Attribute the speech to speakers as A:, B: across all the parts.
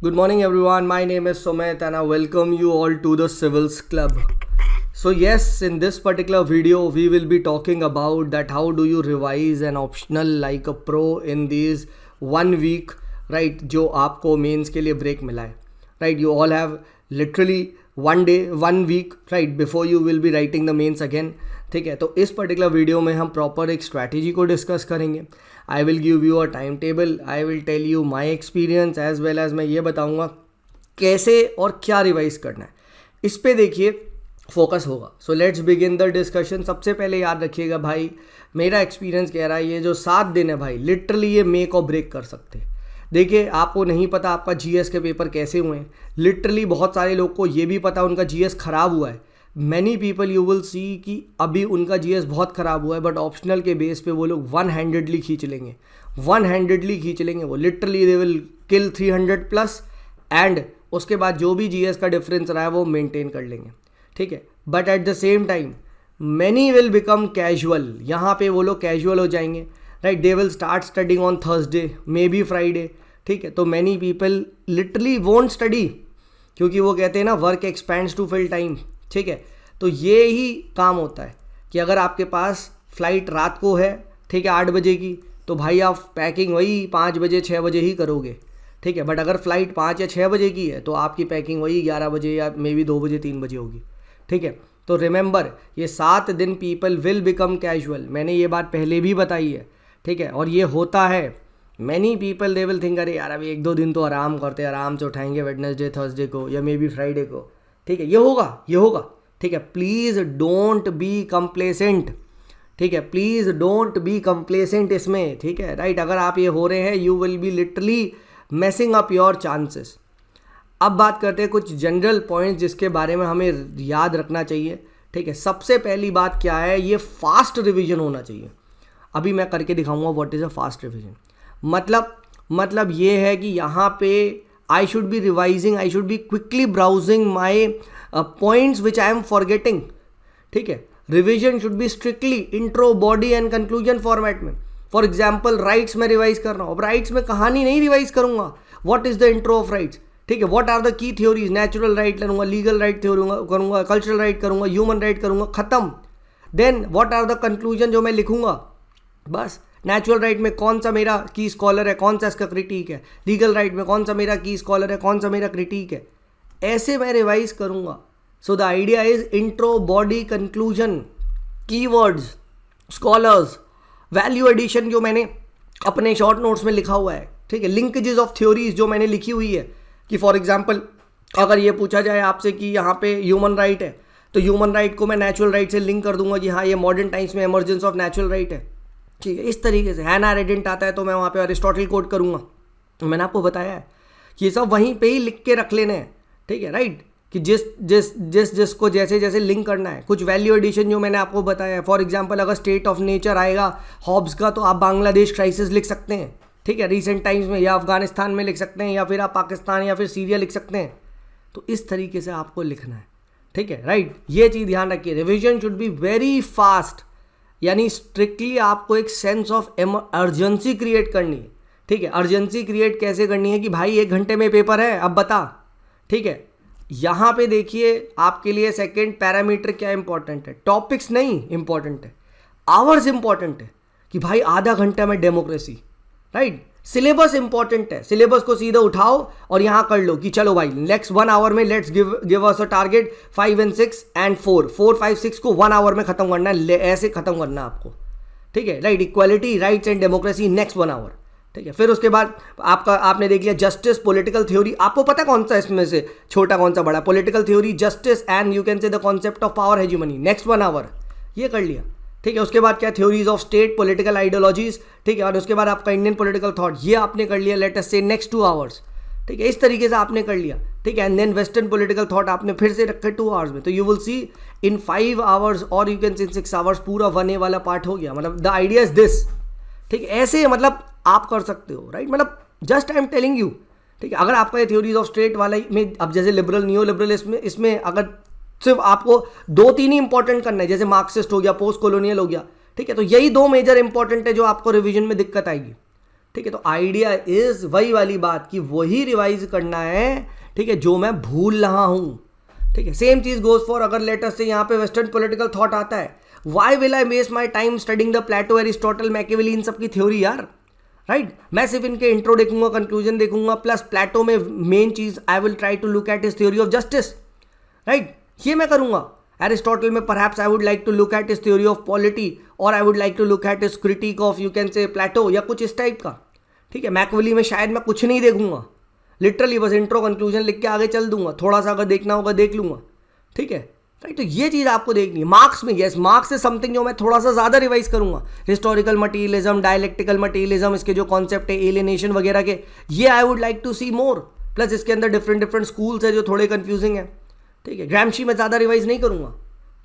A: Good morning, everyone. My name is Sumit, and I welcome you all to the Civils Club. So, yes, in this particular video, we will be talking about that how do you revise an optional like a pro in these 1 week, right? जो आपको mains के लिए break मिला है, right? You all have literally 1 day, 1 week, right? Before you will be writing the mains again. ठीक है, तो इस पर्टिकुलर वीडियो में हम प्रॉपर एक स्ट्रैटेजी को डिस्कस करेंगे. I will give you a time table, I will tell you my experience as well as मैं ये बताऊंगा कैसे और क्या रिवाइज करना है. इस पे देखिए फोकस होगा. So let's begin the discussion. सबसे पहले याद रखिएगा भाई, मेरा एक्सपीरियंस कह रहा है ये जो 7 दिन है भाई, लिटरली ये मेक और ब्रेक कर सकते हैं. देखिए, आपको नहीं पता आपका जीएस के पेपर कैसे हुए हैं. लिटरली बहुत सारे लोग को ये भी पता उनका जीएस ख़राब हुआ है. मैनी पीपल यू विल सी कि अभी उनका जीएस बहुत ख़राब हुआ है, बट ऑप्शनल के बेस पे वो लोग वन हैंडेडली खींच लेंगे वो. Literally they will kill 300 plus and उसके बाद जो भी जीएस का डिफरेंस रहा है वो मेंटेन कर लेंगे. ठीक है, but at the same time many will become casual. यहाँ पे वो लोग कैजुअल हो जाएंगे, right? They will start studying on Thursday, maybe Friday. ठीक है, तो many people literally won't study, क्योंकि वो कहते हैं ना work expands to fill time. ठीक है, तो ये ही काम होता है कि अगर आपके पास फ्लाइट रात को है, ठीक है, 8 बजे की, तो भाई आप पैकिंग वही 5 बजे 6 बजे ही करोगे. ठीक है, बट अगर फ्लाइट 5 या 6 बजे की है तो आपकी पैकिंग वही 11 बजे या मे बी 2 बजे 3 बजे होगी. ठीक है, तो रिमेंबर ये 7 दिन पीपल विल बिकम कैजुअल. मैंने ये बात पहले भी बताई है. ठीक है, और ये होता है. Many people they will think अरे यार अभी 1-2 दिन तो आराम करते हैं, आराम से उठाएंगे वेडनेसडे थर्सडे को या मे बी फ्राइडे को. ठीक है, ये होगा. ठीक है, प्लीज़ डोंट बी कंप्लेसेंट. ठीक है, प्लीज़ डोंट बी कंप्लेसेंट इसमें. ठीक है, राइट? अगर आप ये हो रहे हैं you will be literally मैसिंग up your chances. अब बात करते हैं कुछ जनरल पॉइंट्स जिसके बारे में हमें याद रखना चाहिए. ठीक है, सबसे पहली बात क्या है, ये फास्ट रिवीजन होना चाहिए. अभी मैं करके दिखाऊंगा what is a fast revision. मतलब ये है कि यहाँ पे I should be revising, I should be quickly browsing my points which I am forgetting. ठीक है, revision should be strictly intro, body and conclusion format में. फॉर एग्जाम्पल राइट्स में रिवाइज कर रहा हूँ. अब राइट्स में कहानी नहीं रिवाइज करूंगा. What is the intro of rights? ठीक है, what are the key theories? Natural right करूंगा, लीगल राइट करूंगा, कल्चरल राइट करूंगा, ह्यूमन राइट करूंगा, खत्म. Then what are the conclusion जो मैं लिखूंगा? बस नेचुरल राइट में कौन सा मेरा की स्कॉलर है, कौन सा इसका क्रिटिक है. लीगल राइट में कौन सा मेरा की स्कॉलर है, कौन सा मेरा क्रिटिक है. ऐसे मैं रिवाइज करूंगा. So the idea is intro, body, conclusion, keywords, scholars, value addition जो मैंने अपने शॉर्ट नोट्स में लिखा हुआ है. ठीक है, लिंकेजेस ऑफ थ्योरीज जो मैंने लिखी हुई है कि फॉर एग्जाम्पल अगर ये पूछा जाए आपसे कि यहाँ पे ह्यूमन राइट है तो ह्यूमन राइट को मैं नेचुरल राइट से लिंक कर दूंगा कि हाँ ये मॉडर्न टाइम्स में एमर्जेंस ऑफ नेचुरल राइट है. ठीक है, इस तरीके से हैना अरेंडेंट आता है तो मैं वहाँ पे अरिस्टोटल कोट करूँगा. मैंने आपको बताया है कि ये सब वहीं पे ही लिख के रख लेने हैं. ठीक है, राइट? कि जिसको जैसे जैसे लिंक करना है. कुछ वैल्यू एडिशन जो मैंने आपको बताया है. फॉर एग्जांपल अगर स्टेट ऑफ नेचर आएगा हॉब्स का तो आप बांग्लादेश क्राइसिस लिख सकते हैं. ठीक है, रिसेंट टाइम्स में, या अफगानिस्तान में लिख सकते हैं, या फिर आप पाकिस्तान या फिर सीरिया लिख सकते हैं. तो इस तरीके से आपको लिखना है. ठीक है, राइट? ये चीज़ ध्यान रखिए, revision should be very fast. यानी स्ट्रिक्टली आपको एक सेंस ऑफ अर्जेंसी क्रिएट करनी है. ठीक है, अर्जेंसी क्रिएट कैसे करनी है कि भाई 1 घंटे में पेपर है, अब बता. ठीक है, यहाँ पे देखिए आपके लिए सेकंड पैरामीटर क्या इंपॉर्टेंट है. टॉपिक्स नहीं इंपॉर्टेंट है, आवर्स इंपॉर्टेंट है कि भाई आधा घंटा में डेमोक्रेसी, राइट? सिलेबस इंपॉर्टेंट है. सिलेबस को सीधा उठाओ और यहाँ कर लो कि चलो भाई नेक्स्ट 1 आवर में let's give us a target 5 and 6 and 4, 5, 6 को 1 आवर में खत्म करना है. ऐसे खत्म करना है आपको. ठीक है, right? Equality, rights and democracy next 1 hour. ठीक है, फिर उसके बाद आपने देख लिया जस्टिस, पॉलिटिकल थ्योरी. आपको पता कौन सा इसमें से छोटा कौन सा बड़ा? Political theory, justice and you can say the concept of power hegemony, next 1 hour. ये कर लिया. ठीक है, उसके बाद क्या? Theories of state, political ideologies. ठीक है, और उसके बाद आपका इंडियन पॉलिटिकल थॉट, ये आपने कर लिया लेट अस से नेक्स्ट 2 आवर्स. ठीक है, इस तरीके से आपने कर लिया. ठीक है, and then western political thought आपने फिर से रखे 2 आवर्स में. तो you will see in 5 hours और you can see in 6 hours पूरा 1A वाला पार्ट हो गया. मतलब द आइडिया इज दिस. ठीक है, ऐसे मतलब आप कर सकते हो, राइट? मतलब just I am telling you. ठीक है, अगर आपका ये थ्योरीज ऑफ स्टेट वाला में अब जैसे लिबरल, नियो लिबरल, इसमें अगर सिर्फ आपको 2-3 ही इंपॉर्टेंट करना है, जैसे मार्क्सिस्ट हो गया, पोस्ट कॉलोनियल हो गया. ठीक है, तो यही 2 मेजर इंपॉर्टेंट है जो आपको रिवीजन में दिक्कत आएगी. ठीक है, तो आइडिया इज वही वाली बात कि वही रिवाइज करना है, ठीक है, जो मैं भूल रहा हूं, ठीक है। सेम चीज गोज फॉर अगर लेटेस्ट से यहाँ पे वेस्टर्न पॉलिटिकल थॉट आता है, why will I waste my time studying the Plato, Aristotle, Machiavelli, इन सब की थ्योरी यार, राइट। मैं सिर्फ इनके इंट्रो देखूंगा, कंक्लूजन देखूंगा, प्लस प्लेटो में मेन चीज I will try to look at his theory of justice, right, ये मैं करूंगा। एरिस्टोटल में perhaps I would like to look at his theory of polity, और I would like to look at his critique of you can say Plato, या कुछ इस type का, ठीक है। मैकियावेली में शायद मैं कुछ नहीं देखूंगा, लिटरली बस इंट्रो कंक्लूजन लिख के आगे चल दूंगा, थोड़ा सा अगर देखना होगा देख लूंगा, ठीक है, राइट। तो ये चीज़ आपको देखनी है। मार्क्स में यस, मार्क्स इज समथिंग जो मैं थोड़ा सा ज़्यादा रिवाइज करूंगा, हिस्टोरिकल मटीरियलिज्म, डायलेक्टिकल मटीरियलिज्म, इसके जो कॉन्सेप्ट है एलिनेशन वगैरह के, ये I would like to see more, plus इसके अंदर डिफरेंट डिफरेंट स्कूल्स है जो थोड़े कंफ्यूजिंग है, ठीक है। ग्रैमशी में ज़्यादा रिवाइज नहीं करूंगा,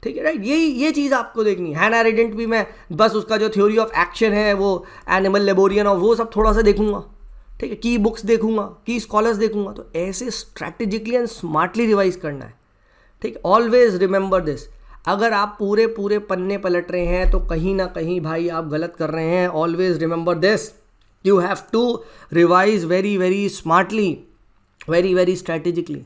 A: ठीक है, राइट। ये चीज़ आपको देखनी है। हैना एरेंडेंट भी मैं बस उसका जो थ्योरी ऑफ एक्शन है, वो एनिमल लेबोरियन, और वो सब थोड़ा सा देखूंगा, ठीक है। की बुक्स देखूंगा, की स्कॉलर्स देखूंगा, तो ऐसे स्ट्रैटेजिकली एंड स्मार्टली रिवाइज करना है, ठीक। ऑलवेज रिमेंबर दिस, अगर आप पूरे पूरे पन्ने पलट रहे हैं तो कहीं ना कहीं भाई आप गलत कर रहे हैं। Always remember this, you have to revise very very smartly, very very strategically.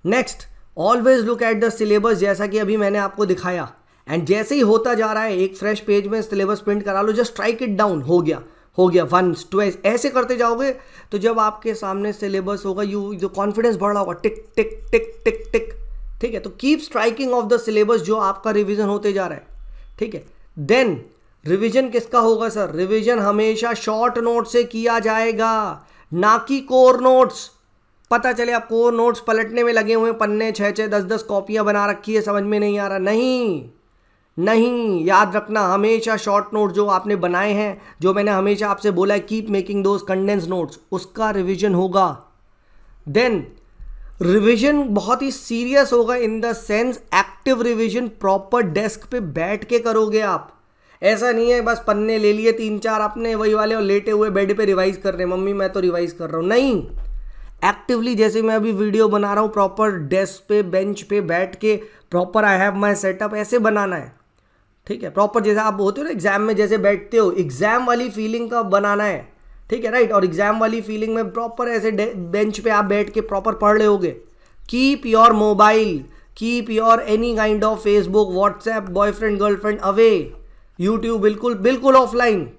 A: Next, always look at the syllabus, जैसा कि अभी मैंने आपको दिखाया, एंड जैसे ही होता जा रहा है एक फ्रेश पेज में सिलेबस प्रिंट करा लो, जस्ट स्ट्राइक इट डाउन, हो गया 1 2, ऐसे करते जाओगे तो जब आपके सामने सिलेबस होगा, यू जो कॉन्फिडेंस बढ़ रहा होगा, टिक टिक टिक टिक टिक, ठीक है। तो keep striking off the syllabus जो आपका रिवीजन होते जा रहा है, ठीक है। देन रिवीजन किसका होगा सर? रिवीजन हमेशा शॉर्ट नोट से किया जाएगा, ना कि कोर नोट्स। पता चले आप कोर नोट्स पलटने में लगे हुए, पन्ने 6 10 कॉपियां बना रखी है, समझ में नहीं आ रहा, नहीं, याद रखना, हमेशा शॉर्ट नोट जो आपने बनाए हैं, जो मैंने हमेशा आपसे बोला है, keep making those condense notes, उसका रिवीजन होगा। देन रिवीजन बहुत ही सीरियस होगा, in the sense active revision, proper desk पे बैठ के करोगे आप। ऐसा नहीं है बस पन्ने ले लिए 3-4 अपने वही वाले और लेटे हुए बेड पे रिवाइज कर रहे हैं, मम्मी मैं तो रिवाइज कर रहा हूँ, नहीं। एक्टिवली, जैसे मैं अभी वीडियो बना रहा हूँ, प्रॉपर डेस्क पे बेंच पे बैठ के, proper I have my setup, ऐसे बनाना है, ठीक है। प्रॉपर जैसे आप होते हो ना एग्जाम में जैसे बैठते हो, एग्जाम वाली फीलिंग का बनाना है, ठीक है, राइट। और एग्जाम वाली फीलिंग में प्रॉपर ऐसे बेंच पे आप बैठ के प्रॉपर पढ़ रहे होगे। Keep your mobile, keep your any kind of Facebook, WhatsApp, boyfriend girlfriend away, YouTube बिल्कुल बिल्कुल ऑफलाइन,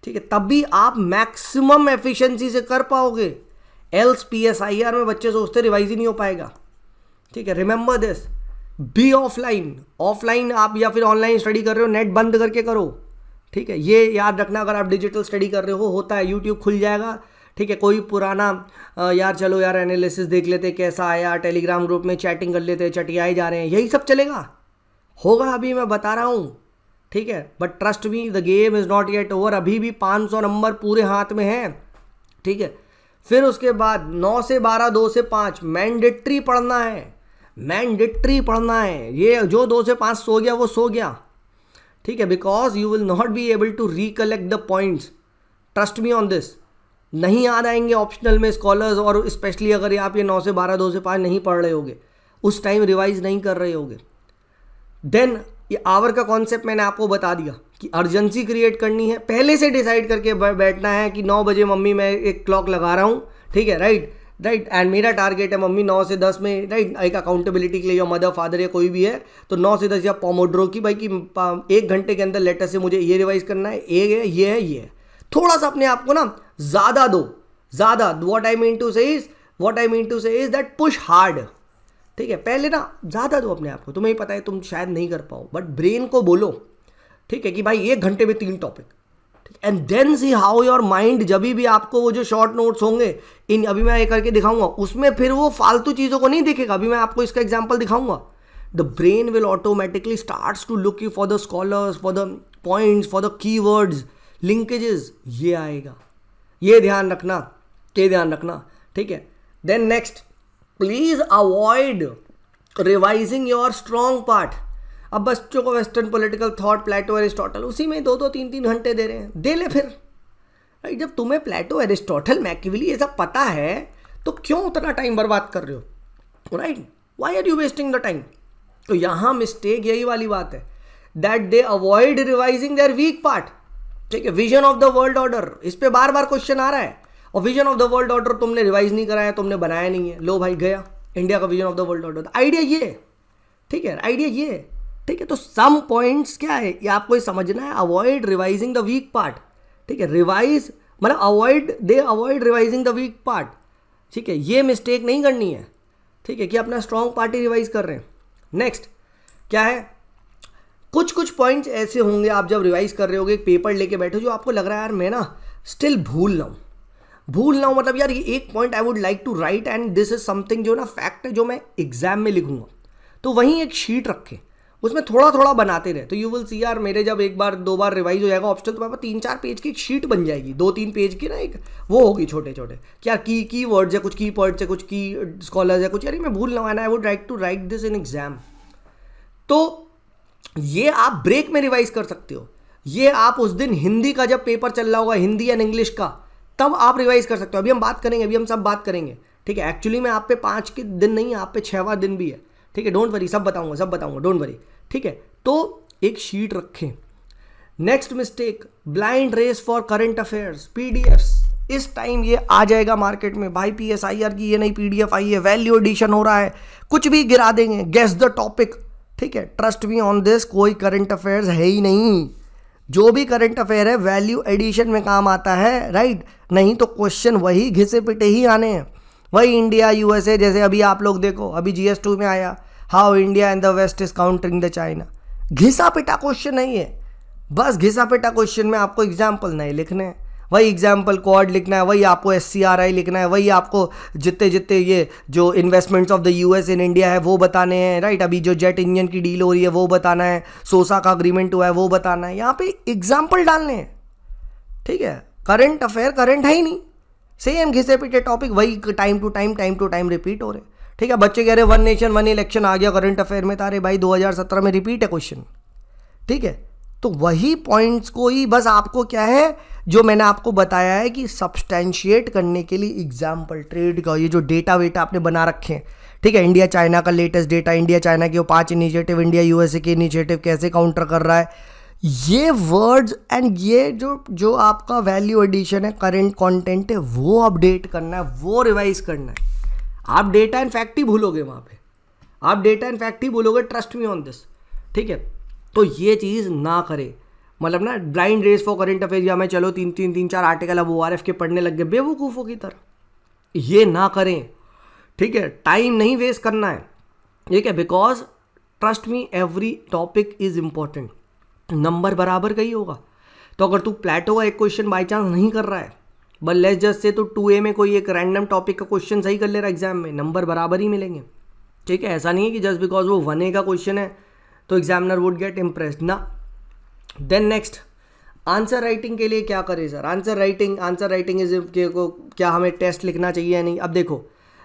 A: ठीक है। तभी आप मैक्सिमम एफिशिएंसी से कर पाओगे। एल्स PSIR में बच्चे सोचते रिवाइज ही नहीं हो पाएगा, ठीक है। रिमेंबर दिस, बी ऑफलाइन आप या फिर ऑनलाइन स्टडी कर रहे हो, नेट बंद करके करो, ठीक है। ये याद रखना, अगर आप डिजिटल स्टडी कर रहे हो, होता है यूट्यूब खुल जाएगा, ठीक है। कोई पुराना यार चलो यार एनालिसिस देख लेते कैसा आया, टेलीग्राम ग्रुप में चैटिंग कर लेते, चटियाए जा रहे हैं, यही सब चलेगा, होगा, अभी मैं बता रहा हूँ, ठीक है। But trust me, the game is not yet over, अभी भी 500 नंबर पूरे हाथ में हैं, ठीक है। फिर उसके बाद 9 से 12, 2 से 5 मैंडेटरी पढ़ना है, ये जो 2 से 5 सो गया वो सो गया, ठीक है। Because you will not be able to recollect the points, trust me on this, नहीं याद आएंगे ऑप्शनल में स्कॉलर्स, और स्पेशली अगर आप ये 9 से 12, 2 से 5 नहीं पढ़ रहे होगे, उस टाइम रिवाइज नहीं कर रहे होगे। देन ये आवर का कॉन्सेप्ट मैंने आपको बता दिया कि अर्जेंसी क्रिएट करनी है, पहले से डिसाइड करके बैठना है कि 9 बजे मम्मी मैं एक क्लॉक लगा रहा हूँ, ठीक है, राइट, एंड मेरा टारगेट है मम्मी 9 से 10 में, राइट, एक अकाउंटेबिलिटी के लिए, जो मदर फादर या कोई भी है, तो 9 से 10 या पोमोड्रो की भाई कि 1 घंटे के अंदर लेटर से मुझे ये रिवाइज करना है, ये है, थोड़ा सा अपने आप को ना ज़्यादा दो, व्हाट आई मीन टू से इज दैट पुश हार्ड, ठीक है। पहले ना ज़्यादा दो अपने आप को, तुम्हें पता है तुम शायद नहीं कर पाओ, बट ब्रेन को बोलो, ठीक है, कि भाई 1 घंटे में 3 topic, and then see how your mind, जब भी आपको वो जो शॉर्ट नोट्स होंगे, इन अभी मैं ये करके दिखाऊंगा, उसमें फिर वो फालतू चीज़ों को नहीं दिखेगा। अभी मैं आपको इसका एग्जांपल दिखाऊंगा, the brain will automatically starts to look you for the scholars, for the points, for the keywords, linkages, ये आएगा, ये ध्यान रखना, ठीक है। Then next, please avoid revising your strong part. अब बच्चों को western political thought, Plato, Aristotle, उसी में 2-2, 3-3 घंटे दे रहे हैं, दे ले फिर, राइट। जब तुम्हें प्लेटो, एरिस्टोटल, मैकियावेली ये सब पता है तो क्यों उतना टाइम बर्बाद कर रहे हो, right, why are you wasting the time. तो यहाँ मिस्टेक यही वाली बात है, that they avoid revising their weak part, ठीक है, vision of the world order, इस पे बार बार क्वेश्चन आ रहा है, और vision of the world order तुमने रिवाइज नहीं कराया, तुमने बनाया नहीं है, लो भाई गया इंडिया का vision of the world order. Idea ये है, ठीक है, आइडिया ये है, ठीक है। तो सम पॉइंट्स क्या है ये आपको समझना है, avoid revising the week part, ठीक है, रिवाइज मतलब avoid revising the week part, ठीक है, ये मिस्टेक नहीं करनी है, ठीक है, कि अपना स्ट्रॉन्ग पार्ट ही रिवाइज कर रहे हैं। नेक्स्ट क्या है, कुछ पॉइंट्स ऐसे होंगे आप जब रिवाइज कर रहे होगे, एक पेपर लेके बैठो, जो आपको लग रहा है यार मैं ना स्टिल भूल ना हूँ, मतलब यार ये एक point I would like to write and this is something जो ना फैक्ट है जो मैं एग्जाम में लिखूंगा, तो वहीं एक शीट रखें, उसमें थोड़ा थोड़ा बनाते रहे, तो यू विल सी यार मेरे जब एक बार दो बार रिवाइज हो जाएगा ऑप्शनल, तो मेरे पास 3-4 पेज की एक शीट बन जाएगी, 2-3 पेज की ना, एक वो होगी छोटे छोटे, क्या की वर्ड्स है, कुछ की वर्ड्स है, कुछ की स्कॉलर्स है, कुछ यार मैं भूल ना and I would like to write this in exam. तो ये आप ब्रेक में रिवाइज कर सकते हो, ये आप उस दिन हिंदी का जब पेपर चल रहा होगा, हिंदी एंड इंग्लिश का, तब आप रिवाइज कर सकते हो। अभी हम बात करेंगे, अभी हम सब बात करेंगे, ठीक है। एक्चुअली में आप पे 5 के दिन नहीं है, आप पे 6वां दिन भी है, ठीक है, डोंट वरी, सब बताऊंगा, डोंट वरी, ठीक है। तो एक शीट रखें। Next mistake, blind race for current affairs, PDFs, इस टाइम ये आ जाएगा मार्केट में, भाई पीएसआईआर की ये नई पीडीएफ आई है, वैल्यू एडिशन हो रहा है, कुछ भी गिरा देंगे, गेस द टॉपिक, ठीक है। ट्रस्ट मी ऑन दिस, कोई करंट अफेयर्स है ही नहीं, जो भी करंट अफेयर है वैल्यू एडिशन में काम आता है, राइट, नहीं तो क्वेश्चन वही घिसे पिटे ही आने हैं, वही इंडिया यूएसए, जैसे अभी आप लोग देखो, अभी GS2 में आया, how India and the west is countering the China, घिसा पिटा क्वेश्चन नहीं है, बस घिसा पिटा क्वेश्चन में आपको एग्जाम्पल नहीं लिखने हैं, वही एग्जाम्पल क्वाड लिखना है, वही आपको SCRI लिखना है, वही आपको जितने ये जो investments of the US in India है वो बताने हैं, राइट, अभी जो जेट इंजन की डील हो रही है वो बताना है, सोसा का अग्रीमेंट हुआ है वो बताना है, यहाँ पे एग्जाम्पल डालने हैं, ठीक है। करंट अफेयर करंट है ही नहीं, सेम घिसे पिटे टॉपिक वही टाइम टू टाइम रिपीट हो रहे, ठीक है। बच्चे कह रहे वन नेशन वन इलेक्शन आ गया करंट अफेयर में, तारे भाई 2017 में रिपीट है क्वेश्चन, ठीक है। तो वही पॉइंट्स को ही बस आपको क्या है, जो मैंने आपको बताया है कि सब्सटैंशिएट करने के लिए एग्जाम्पल, ट्रेड का ये जो डेटा वेटा आपने बना रखे हैं, ठीक है, इंडिया चाइना का लेटेस्ट डेटा, इंडिया चाइना के वो 5 इनिशिएटिव, इंडिया यूएसए के इनिशिएटिव कैसे काउंटर कर रहा है, ये वर्ड्स एंड ये जो आपका वैल्यू एडिशन है, करंट कंटेंट है, वो अपडेट करना है, वो रिवाइज करना है। आप डेटा एंड फैक्ट ही भूलोगे वहाँ पे, आप डेटा एंड फैक्ट ही भूलोगे, ट्रस्ट मी ऑन दिस, ठीक है। तो ये चीज़ ना करे, मतलब ना blind race for current affair, या मैं चलो 3-4 आर्टिकल अब ORF के पढ़ने लग गए बेवकूफ़ों की तरह, ये ना करें, ठीक है। टाइम नहीं वेस्ट करना है, ठीक है, because trust me every topic is important, number बराबर का ही होगा। तो अगर तू प्लेटो का एक क्वेश्चन बाई चांस नहीं कर रहा है, बट लेट्स जस्ट से तो 2A में कोई एक रैंडम टॉपिक का क्वेश्चन सही कर ले रहा है एग्जाम में, नंबर बराबर ही मिलेंगे, ठीक है। ऐसा नहीं है कि जस्ट बिकॉज वो 1A का क्वेश्चन है तो एग्जामिनर वुड गेट इम्प्रेस्ड ना। देन नेक्स्ट, आंसर राइटिंग के लिए क्या करें सर, आंसर राइटिंग इज क्या हमें टेस्ट लिखना चाहिए या नहीं। अब देखो,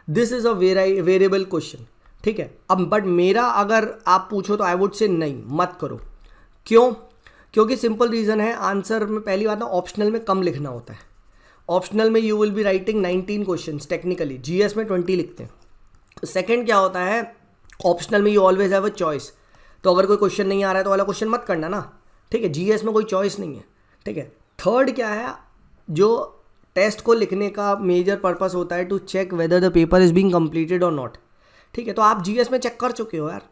A: this is a variable question, ठीक है। अब बट मेरा अगर आप पूछो तो आई वुड से नहीं, मत करो। क्यों? क्योंकि सिंपल रीज़न है, आंसर में पहली बात ना ऑप्शनल में कम लिखना होता है, ऑप्शनल में you will be writing 19 questions technically, GS में 20 लिखते हैं। सेकंड क्या होता है, ऑप्शनल में you always have a choice, तो अगर कोई क्वेश्चन नहीं आ रहा है तो वाला क्वेश्चन मत करना ना, ठीक है। GS में कोई चॉइस नहीं है, ठीक है। थर्ड क्या है, जो टेस्ट को लिखने का मेजर पर्पस होता है to check whether the paper is being completed और नॉट, ठीक है। तो आप GS में चेक कर चुके हो यार,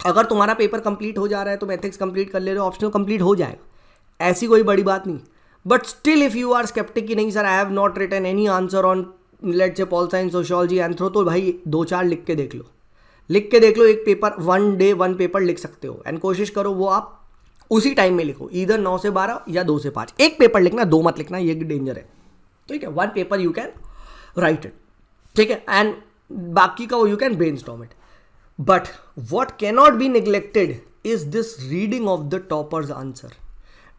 A: अगर तुम्हारा पेपर कंप्लीट हो जा रहा है तो एथिक्स कंप्लीट कर ले रहे हो, ऑप्शनल कंप्लीट हो जाएगा, ऐसी कोई बड़ी बात नहीं। But still if you are sceptic कि नहीं sir I have not written any answer on let's say pol science, sociology, anthro, तो भाई 2-4 लिख के देख लो, एक पेपर 1 डे 1 पेपर लिख सकते हो, एंड कोशिश करो वो आप उसी टाइम में लिखो, इधर 9 से 12 या 2 से 5, एक पेपर लिखना, 2 मत लिखना, ये डेंजर है, ठीक है। 1 paper you can write it, ठीक है, एंड बाकी का वो you can brainstorm it. But what cannot be neglected is this reading of the toppers answer.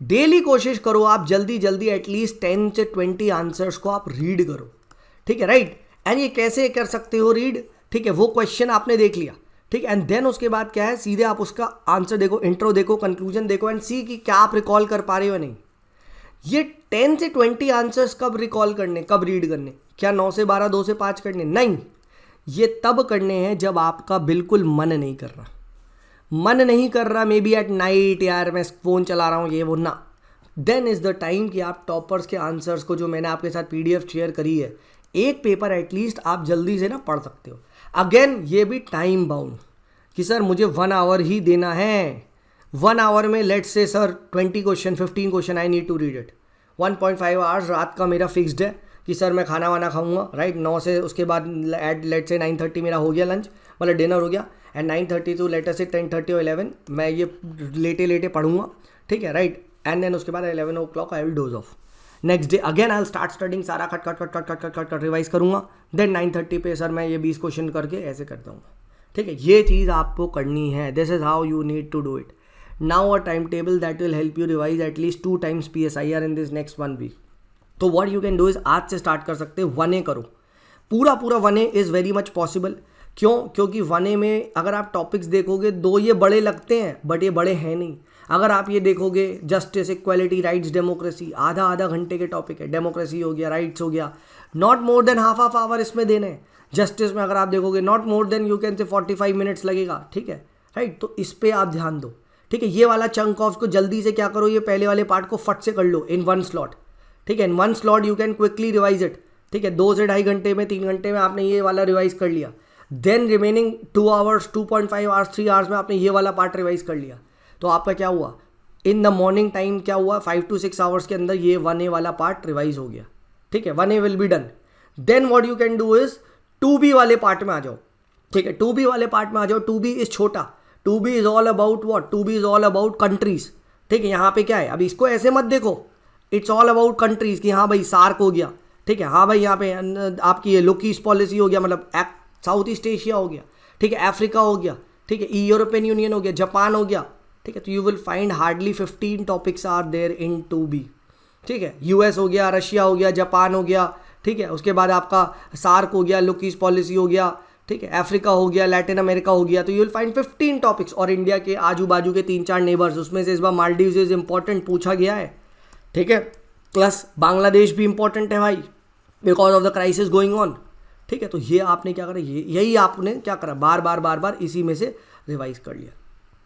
A: Daily कोशिश करो आप जल्दी एटलीस्ट 10 से 20 आंसर्स को आप रीड करो, ठीक है, राइट। एंड ये कैसे कर सकते हो रीड, ठीक है, वो क्वेश्चन आपने देख लिया, ठीक है, एंड देन उसके बाद क्या है, सीधे आप उसका आंसर देखो, इंट्रो देखो, कंक्लूजन देखो, एंड सी कि क्या आप रिकॉल कर पा रहे हो नहीं। ये 10 से 20 आंसर्स कब रिकॉल करने, कब रीड करने, क्या 9 से 12 2 से 5 करने, नहीं, ये तब करने हैं जब आपका बिल्कुल मन नहीं कर रहा, मे बी एट नाइट, यार मैं फ़ोन चला रहा हूँ ये वो ना, देन इज़ द टाइम कि आप टॉपर्स के आंसर्स को, जो मैंने आपके साथ PDF शेयर करी है, एक पेपर एटलीस्ट आप जल्दी से ना पढ़ सकते हो। अगेन ये भी टाइम बाउंड कि सर मुझे 1 आवर ही देना है, 1 आवर में let's say sir 20 question 15 question I need to read it. 1.5 hours रात का मेरा फिक्स्ड है कि सर मैं खाना वाना खाऊंगा, राइट, 9 से उसके बाद एट लेट से 9:30 मेरा हो गया लंच, मतलब डिनर हो गया, एंड 9:30 टू लेटर से 10:30 और 11 मैं ये लेटे लेटे पढ़ूंगा, ठीक है, राइट, एंड देन उसके बाद 11 o'clock I will doze off. Next day again I will start studying, सारा cut cut cut cut cut cut cut revise करूंगा, देन 9:30 पे सर मैं ये 20 क्वेश्चन करके ऐसे कर दूँगा, ठीक है। ये चीज़ आपको करनी है, this is how you need to do it. Now a time table that will help you revise at least 2 times PSIR in this next 1 week। तो what you can do is, आज से स्टार्ट कर सकते हैं, 1A करो, पूरा 1A is very much possible. क्यों? क्योंकि 1A में अगर आप टॉपिक्स देखोगे 2 ये बड़े लगते हैं बट ये बड़े हैं नहीं। अगर आप ये देखोगे जस्टिस, इक्वालिटी, राइट्स, डेमोक्रेसी, आधा घंटे के टॉपिक है, डेमोक्रेसी हो गया, राइट्स हो गया, not more than half hour इसमें देने हैं। जस्टिस में अगर आप देखोगे not more than you can से 45 मिनट्स लगेगा, ठीक है, राइट। तो इस पे आप ध्यान दो, ठीक है। ये वाला चंक ऑफ को जल्दी से क्या करो, ये पहले वाले पार्ट को फट से कर लो इन 1 slot, ठीक है। इन 1 slot you can quickly revise it, ठीक है। 2 से 2.5 घंटे में, 3 घंटे में आपने ये वाला रिवाइज कर लिया, then remaining 2 hours, 2.5 hours, 3 hours में आपने ये वाला पार्ट रिवाइज कर लिया। तो आपका क्या हुआ, इन द मॉर्निंग टाइम क्या हुआ, 5 to 6 hours के अंदर ये 1A वाला पार्ट रिवाइज हो गया, ठीक है। 1A will be done. Then what you can do is 2B वाले पार्ट में आ जाओ, ठीक है। 2B वाले पार्ट में आ जाओ। 2B इज छोटा, 2B is all about what, 2B is all about countries, ठीक है। यहाँ पे क्या है, अभी इसको ऐसे मत देखो, इट्स ऑल अबाउट कंट्रीज कि हाँ भाई सार्क हो गया, ठीक है, हाँ भाई यहाँ पे आपकी ये लोकीस पॉलिसी हो गया, मतलब साउथ ईस्ट एशिया हो गया, ठीक है, अफ्रीका हो गया, ठीक है, यूरोपियन यूनियन हो गया, जापान हो गया, ठीक है। तो you will find hardly 15 topics are there in 2B, ठीक है। US हो गया, रशिया हो गया, जापान हो गया, ठीक है। उसके बाद आपका सार्क हो गया, लोकीस पॉलिसी हो गया, ठीक है, अफ्रीका हो गया, लैटिन अमेरिका हो गया। तो यू विल फाइंड 15 टॉपिक्स, और इंडिया के आजू बाजू के 3-4 नेबर्स, उसमें से इस बार मालदीव्स इज इंपॉर्टेंट पूछा गया है, ठीक है। प्लस बांग्लादेश भी इंपॉर्टेंट है भाई, because of the crisis going on, ठीक है। तो ये आपने क्या करा, यही आपने क्या करा, बार बार इसी में से रिवाइज कर लिया,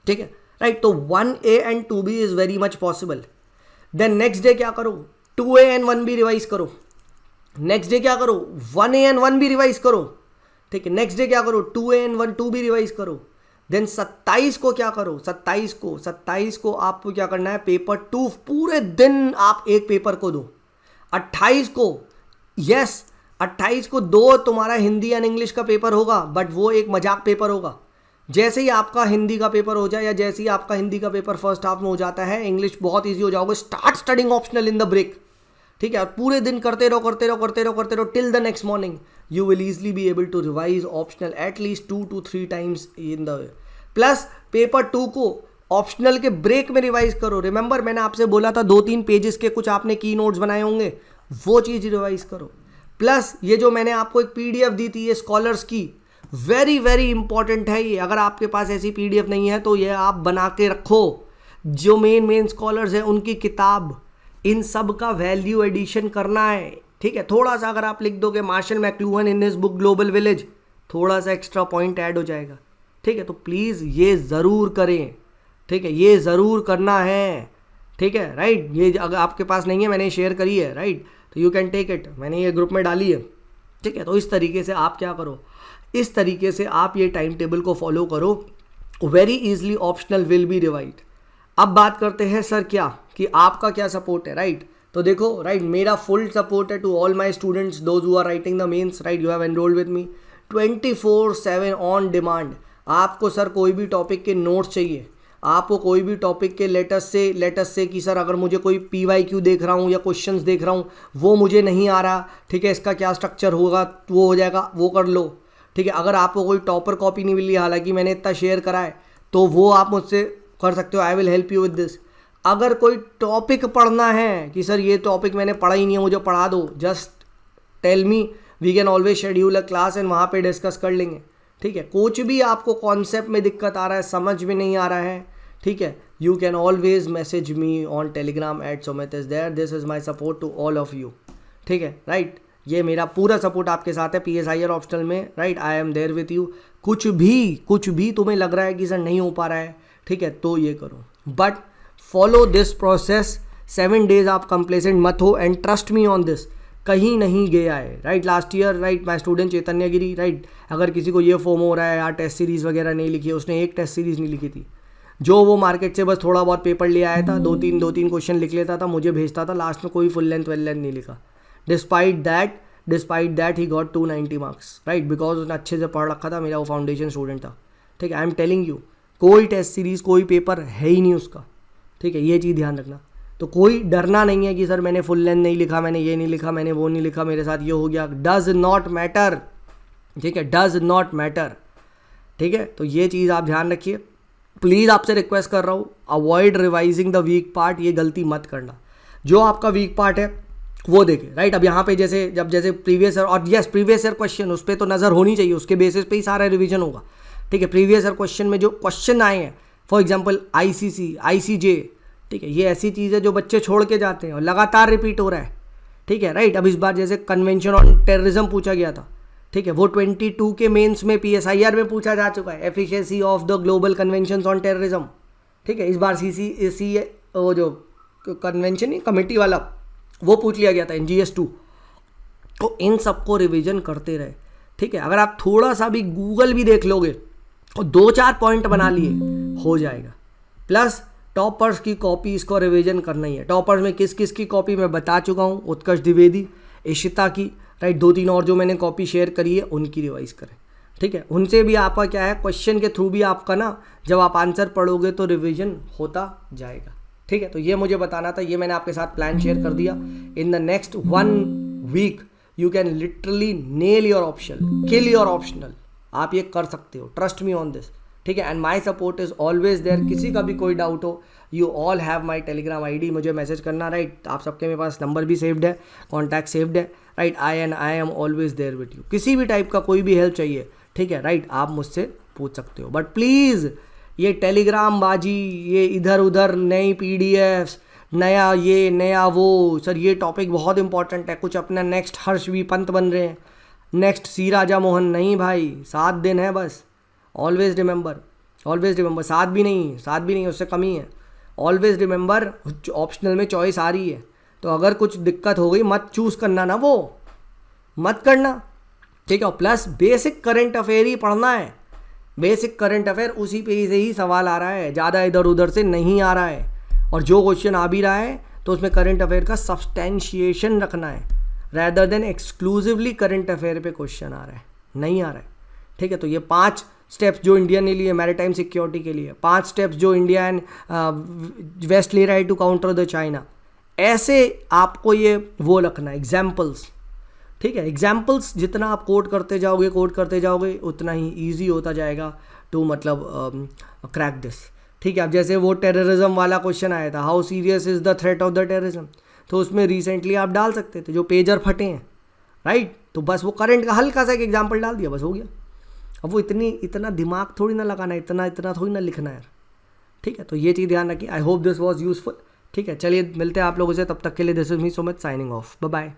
A: ठीक है, राइट। तो 1A and 2B is very much possible. Then next day क्या करो, 2A एंड 1B रिवाइज करो। नेक्स्ट डे क्या करो, 1A एंड 1B रिवाइज करो, ठीक है। नेक्स्ट डे क्या करो, 2A एंड 2B रिवाइज करो। देन 27 को क्या करो, 27 को आपको क्या करना है, पेपर 2 पूरे दिन आप एक पेपर को दो। 28 को, यस 28 को 2 तुम्हारा हिंदी एंड इंग्लिश का पेपर होगा, बट वो एक मजाक पेपर होगा। जैसे ही आपका हिंदी का पेपर हो जाए, या जैसे ही आपका हिंदी का पेपर फर्स्ट हाफ में हो जाता है, इंग्लिश बहुत ईजी हो जाओगे, start studying optional in the break, ठीक है। और पूरे दिन करते रहो till the next morning, you will easily be able to revise optional at least 2 to 3 times in the. Plus paper 2 को ऑप्शनल के ब्रेक में रिवाइज करो। रिमेंबर मैंने आपसे बोला था 2-3 पेजेस के कुछ आपने की नोट्स बनाए होंगे, वो चीज़ रिवाइज करो। प्लस ये जो मैंने आपको एक PDF दी थी, ये स्कॉलर्स की, वेरी इंपॉर्टेंट है ये। अगर आपके पास ऐसी PDF नहीं है तो ये आप बना के रखो। जो मेन स्कॉलर्स हैं उनकी किताब, इन सब का वैल्यू एडिशन करना है, ठीक है। थोड़ा सा अगर आप लिख दोगे Marshall McLuhan in his book global village, थोड़ा सा एक्स्ट्रा पॉइंट ऐड हो जाएगा, ठीक है। तो प्लीज़ ये ज़रूर करें, ठीक है, ये ज़रूर करना है, ठीक है, राइट। ये अगर आपके पास नहीं है, मैंने शेयर करी है, राइट, तो यू कैन टेक इट, मैंने ये ग्रुप में डाली है, ठीक है। तो इस तरीके से आप क्या करो, इस तरीके से आप ये टाइम टेबल को फॉलो करो, very easily optional will be revised. अब बात करते हैं सर क्या, कि आपका क्या सपोर्ट है, राइट। तो देखो, राइट, मेरा फुल सपोर्ट है to all my students those who are writing the mains, right. You have enrolled with me 24/7 on demand. आपको सर कोई भी टॉपिक के नोट्स चाहिए, आपको कोई भी टॉपिक के लेटेस्ट से कि सर अगर मुझे कोई PYQ देख रहा हूँ या क्वेश्चंस देख रहा हूँ, वो मुझे नहीं आ रहा, ठीक है, इसका क्या स्ट्रक्चर होगा, वो हो जाएगा, वो कर लो, ठीक है। अगर आपको कोई टॉपर कॉपी नहीं मिली, हालांकि मैंने इतना शेयर करा है, तो वो आप मुझसे कर सकते हो, I will help you with this. अगर कोई टॉपिक पढ़ना है कि सर ये टॉपिक मैंने पढ़ा ही नहीं है, मुझे पढ़ा दो, just tell me, we can always schedule a class and वहाँ पे डिस्कस कर लेंगे, ठीक है। कुछ भी आपको कॉन्सेप्ट में दिक्कत आ रहा है, समझ में नहीं आ रहा है, ठीक है, you can always message me on Telegram @Sumit is there, this is my support to all of you, ठीक है, राइट। ये मेरा पूरा सपोर्ट आपके साथ है PSIR ऑप्शनल में, right. I am there with you. कुछ भी तुम्हें लग रहा है कि सर नहीं हो पा रहा है, ठीक है, तो ये करो, but follow this process 7 days आप कंप्लेसेंट मत हो and trust me on this, कहीं नहीं गया है, right. Last year, right, my student Chaitanya Giri, right, अगर किसी को ये फोमो हो रहा है यार टेस्ट सीरीज़ वगैरह नहीं लिखी है, उसने एक टेस्ट सीरीज़ नहीं लिखी थी, जो वो मार्केट से बस थोड़ा बहुत पेपर ले आया था, दो तीन क्वेश्चन लिख लेता था, मुझे भेजता था, लास्ट में कोई फुल लेंथ वेल लेंथ नहीं लिखा। Despite that he got 290 marks, right, because उसने अच्छे से पढ़ रखा था, मेरा वो फाउंडेशन स्टूडेंट था, ठीक है। आई एम टेलिंग यू, कोई टेस्ट सीरीज़ कोई पेपर है ही नहीं उसका, ठीक है, ये चीज़ ध्यान रखना। तो कोई डरना नहीं है कि सर मैंने फुल लेंथ नहीं लिखा, मैंने ये नहीं लिखा, मैंने वो नहीं लिखा, मेरे साथ ये हो गया, डज नॉट मैटर, ठीक है, डज नॉट मैटर, ठीक है। तो ये चीज़ आप ध्यान रखिए, प्लीज़ आपसे रिक्वेस्ट कर रहा हूँ, avoid revising the week part, ये गलती मत करना। जो आपका वीक पार्ट है वो देखें, राइट। अब यहाँ पे जैसे प्रीवियस ईयर, और यस प्रीवियस ईयर क्वेश्चन उस पर तो नज़र होनी चाहिए, उसके बेसिस पे ही सारा रिवीजन होगा, ठीक है। प्रीवियस ईयर क्वेश्चन में जो क्वेश्चन आए हैं, फॉर एग्जांपल ICC, ICJ, ठीक है, ये ऐसी चीज़ है जो बच्चे छोड़ के जाते हैं और लगातार रिपीट हो रहा है, ठीक है, राइट। अब इस बार जैसे कन्वेंशन ऑन टेररिज्म पूछा गया था, ठीक है, वो 22 के मेंस में PSIR में पूछा जा चुका है, efficiency of the global convention on terrorism, ठीक है। इस बार CC वो जो कन्वेंशन कमेटी वाला वो पूछ लिया गया था NGS 2। तो इन सबको रिवीजन करते रहे, ठीक है। अगर आप थोड़ा सा भी गूगल भी देख लोगे और 2-4 पॉइंट बना लिए हो जाएगा। प्लस टॉपर्स की कॉपी इसको रिवीजन करना ही है। टॉपर्स में किस किस की कॉपी मैं बता चुका हूँ, उत्कर्ष द्विवेदी, इशिता की, राइट, 2-3 और जो मैंने कॉपी शेयर करी है उनकी रिवाइज करें, ठीक है। उनसे भी आपका क्या है, क्वेश्चन के थ्रू भी आपका ना जब आप आंसर पढ़ोगे तो रिवीजन होता जाएगा, ठीक है। तो ये मुझे बताना था, ये मैंने आपके साथ प्लान शेयर कर दिया। In the next 1 week you can literally nail your optional, kill your optional, आप ये कर सकते हो, ट्रस्ट मी ऑन दिस, ठीक है। And my support is always there, किसी का भी कोई डाउट हो, you all have my Telegram ID, मुझे मैसेज करना, राइट। आप सबके मेरे पास नंबर भी सेव्ड है, कॉन्टैक्ट सेव्ड है, right. I am always there with you, किसी भी टाइप का कोई भी हेल्प चाहिए, ठीक है, राइट, आप मुझसे पूछ सकते हो। बट प्लीज़ ये टेलीग्राम बाजी, ये इधर उधर नई PDFs, नया ये नया वो, सर ये टॉपिक बहुत इंपॉर्टेंट है, कुछ अपना नेक्स्ट हर्ष भी पंत बन रहे हैं, नेक्स्ट C राजा मोहन, नहीं भाई, 7 दिन है बस। ऑलवेज रिमेंबर, 7 भी नहीं, उससे कम ही है। ऑलवेज रिमेंबर, ऑप्शनल में चॉइस आ रही है, तो अगर कुछ दिक्कत हो गई मत चूज़ करना ना, वो मत करना, ठीक है। प्लस बेसिक करंट अफेयर ही पढ़ना है, बेसिक करंट अफेयर उसी पे से ही सवाल आ रहा है, ज़्यादा इधर उधर से नहीं आ रहा है। और जो क्वेश्चन आ भी रहा है तो उसमें करंट अफेयर का सब्सटेंशिएशन रखना है, rather than exclusively current affair पे क्वेश्चन आ रहा है, नहीं आ रहा है, ठीक है। तो ये 5 स्टेप्स जो इंडिया ने लिए मैरीटाइम सिक्योरिटी के लिए, 5 स्टेप्स जो इंडिया एंड वेस्ट ले रहा है टू काउंटर द चाइना, ऐसे आपको ये वो रखना है, एग्जाम्पल्स, ठीक है। एग्जाम्पल्स जितना आप कोट करते जाओगे उतना ही ईजी होता जाएगा टू मतलब क्रैक दिस, ठीक है। अब जैसे वो टेररिज्म वाला क्वेश्चन आया था, how serious is the threat of the terrorism, तो उसमें रिसेंटली आप डाल सकते थे जो पेजर फटे हैं, राइट। तो बस वो करंट का हल्का सा एक एग्जाम्पल डाल दिया, बस हो गया। अब वो इतना दिमाग थोड़ी ना लगाना, इतना थोड़ी ना लिखना है, ठीक है। तो ये चीज़ ध्यान रखिए। I hope this was useful, ठीक है। चलिए मिलते हैं आप लोगों से, तब तक के लिए this is me Sumit signing off, bye bye.